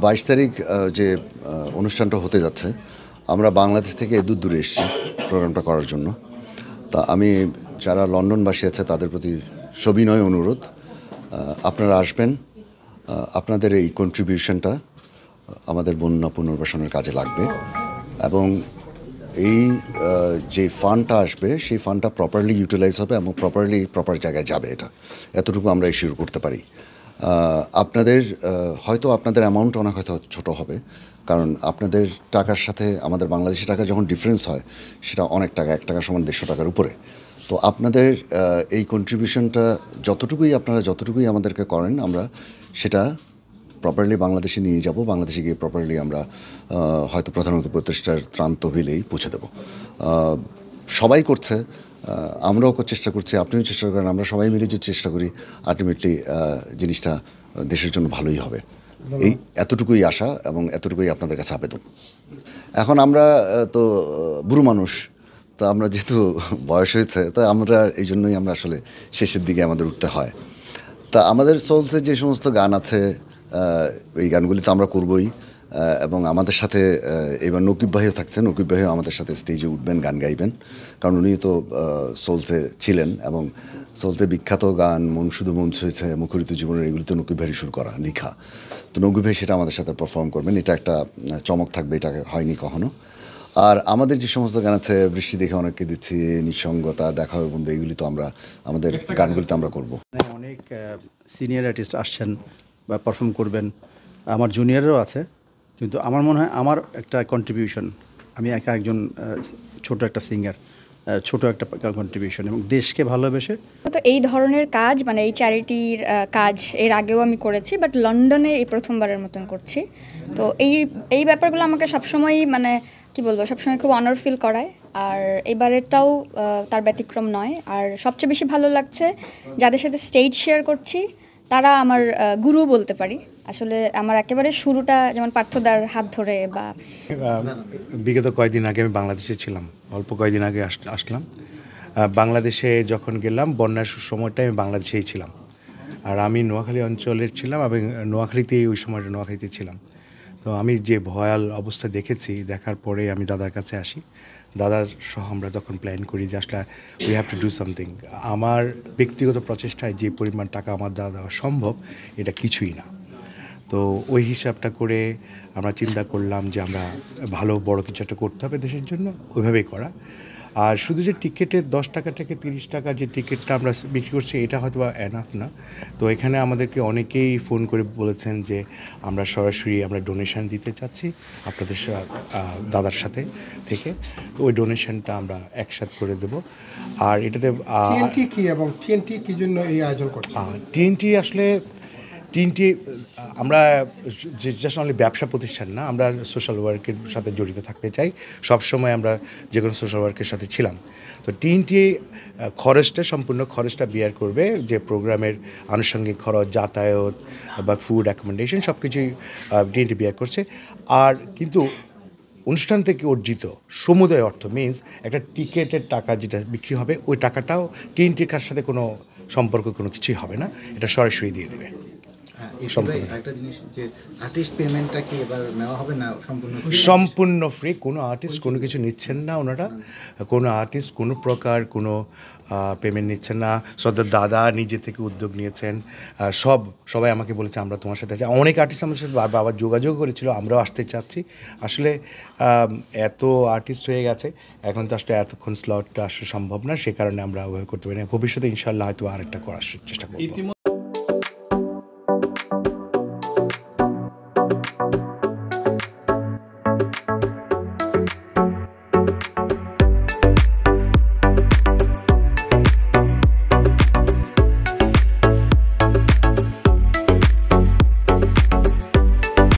22 তারিখ যে অনুষ্ঠানটা হতে যাচ্ছে, আমরা বাংলাদেশ থেকে দূর দূরে এসেছি প্রোগ্রামটা করার জন্য। তা আমি যারা লন্ডনবাসী আছে তাদের প্রতি সবিনয় অনুরোধ, আপনারা আসবেন। আপনাদের এই কন্ট্রিবিউশনটা আমাদের বন্যা পুনর্বাসনের কাজে লাগবে এবং এই যে ফান্ডটা আসবে সেই ফান্ডটা প্রপারলি ইউটিলাইজ হবে এবং প্রপার জায়গায় যাবে। এতটুকু আমরা ইস্যুর করতে পারি। আপনাদের হয়তো আপনাদের অ্যামাউন্ট অনেক হয়তো ছোটো হবে, কারণ আপনাদের টাকার সাথে আমাদের বাংলাদেশি টাকা যখন ডিফারেন্স হয় সেটা অনেক টাকা, 1 টাকা সমান 150 টাকার উপরে। তো আপনাদের এই কন্ট্রিবিউশনটা যতটুকুই আমাদেরকে করেন, আমরা সেটা প্রপারলি বাংলাদেশে নিয়ে যাব। বাংলাদেশে গিয়ে প্রপারলি আমরা হয়তো প্রধানত উপদেষ্টার ত্রাণ তহবিলেই পৌঁছে দেবো। সবাই করছে, আমরাও চেষ্টা করছি, আপনিও চেষ্টা করেন, আমরা সবাই মিলে যদি চেষ্টা করি আলটিমেটলি জিনিসটা দেশের জন্য ভালোই হবে। এই এতটুকুই আশা এবং এতটুকুই আপনাদের কাছে আবেদন। এখন আমরা তো বুড়ো মানুষ, তা আমরা যেহেতু বয়স হয়েছে, তা আমরা এই জন্যই আমরা আসলে শেষের দিকে আমাদের উঠতে হয়। তা আমাদের সোলসে যে সমস্ত গান আছে এই গানগুলি তো আমরা করবই, এবং আমাদের সাথে এবার নকিব ভাইও থাকছেন। নকিব ভাইও আমাদের সাথে স্টেজে উঠবেন, গান গাইবেন, কারণ উনি তো সোলসে ছিলেন এবং সোলসে বিখ্যাত গান মন শুধু মন ছুঁয়েছে, মুখরিত জীবনের, এগুলি তো নকিব ভাইয়ের সুর করা লেখা। তো নকিব ভাই সেটা আমাদের সাথে পারফর্ম করবেন। এটা একটা চমক থাকবে, এটা হয়নি কখনো। আর আমাদের যে সমস্ত গান আছে, বৃষ্টি দেখে অনেককে দিচ্ছি, নিঃসঙ্গতা, দেখা হবে বন্ধু, এগুলি তো আমরা আমাদের গানগুলিতে আমরা করবো। অনেক সিনিয়র আর্টিস্ট আসছেন বা পারফর্ম করবেন, আমার জুনিয়রও আছে, কিন্তু আমার মনে হয় আমার একটা কন্ট্রিবিউশন, আমি একজন ছোট একটা সিঙ্গার, ছোট একটা কন্ট্রিবিউশন এবং দেশকে ভালোবেসে। তো এই ধরনের কাজ, মানে এই চ্যারিটির কাজ এর আগেও আমি করেছি, বাট লন্ডনে এই প্রথমবারের মতন করছি। তো এই ব্যাপারগুলো আমাকে সবসময়ই, মানে কি বলবো, সবসময় খুব অনার ফিল করায়। আর এবারেরটাও তার ব্যতিক্রম নয়। আর সবচেয়ে বেশি ভালো লাগছে যাদের সাথে স্টেজ শেয়ার করছি, তারা আমার গুরু বলতে পারি। আসলে আমার একেবারে শুরুটা যেমন পার্থদার হাত ধরে, বা বিগত কয়েকদিন আগে আমি বাংলাদেশে ছিলাম, অল্প কয়েকদিন আগে আসলাম। বাংলাদেশে যখন গেলাম বন্যার সময়টায় আমি বাংলাদেশেই ছিলাম, আর আমি নোয়াখালী অঞ্চলের ছিলাম এবং নোয়াখালীতেই ওই সময়টা নোয়াখালীতে ছিলাম। তো আমি যে ভয়াল অবস্থা দেখেছি, দেখার পরে আমি দাদার কাছে আসি। দাদার সহ আমরা তখন প্ল্যান করি যে আসলে we have to do something. আমার ব্যক্তিগত প্রচেষ্টায় যে পরিমাণ টাকা আমার দ্বারা দেওয়া সম্ভব, এটা কিছুই না। তো ওই হিসাবটা করে আমরা চিন্তা করলাম যে আমরা ভালো বড় কিছু একটা করতে হবে দেশের জন্য, ওইভাবেই করা। আর শুধু যে টিকিটের 10 টাকা থেকে 30 টাকা যে টিকিটটা আমরা বিক্রি করছি, এটা হয়তো বা এনাফ না। তো এখানে আমাদেরকে অনেকেই ফোন করে বলেছেন যে আমরা সরাসরি আমরা ডোনেশন দিতে চাচ্ছি আপনাদের দাদার সাথে থেকে। তো ওই ডোনেশনটা আমরা একসাথে করে দেব। আর এটাতে কি এবং টিএনটি কি জন্য এই আয়োজন করছে? টিএনটি আসলে আমরা জাস্ট অনলি ব্যবসা প্রতিষ্ঠান না, আমরা সোশ্যাল ওয়ার্কের সাথে জড়িত থাকতে চাই। সবসময় আমরা যে কোনো সোশ্যাল ওয়ার্কের সাথে ছিলাম। তো টিএনটি সম্পূর্ণ খরচটা বিয়ার করবে, যে প্রোগ্রামের আনুষঙ্গিক খরচ, যাতায়াত বা ফুড অ্যাকোমোডেশন সব কিছুই টিএনটি বিয়ার করছে। আর কিন্তু অনুষ্ঠান থেকে অর্জিত সমুদয় অর্থ, মিনস একটা টিকিটের টাকা যেটা বিক্রি হবে, ওই টাকাটাও টিএনটির কার সাথে কোনো সম্পর্ক কোনো কিছুই হবে না, এটা সরাসরি দিয়ে দেবে। সম্পূর্ণ ফ্রি, কোনো আর্টিস্ট কোনো কিছু নিচ্ছেন না। ওনারা কোনো আর্টিস্ট কোনো প্রকার কোনো পেমেন্ট নিচ্ছেন না। সর্দার দাদা নিজে থেকে উদ্যোগ নিয়েছেন। সবাই আমাকে বলেছে আমরা তোমার সাথে আছি। অনেক আর্টিস্ট আমাদের সাথে বারবার যোগাযোগ করেছিল, আমরাও আসতে চাচ্ছি। আসলে এত আর্টিস্ট হয়ে গেছে, এখন তো আসলে এতক্ষণ স্লটটা আসা সম্ভব না, সে কারণে আমরা ওভাবে করতে পারি না। ভবিষ্যতে ইনশাল্লাহ হয়তো আরেকটা করার চেষ্টা করব।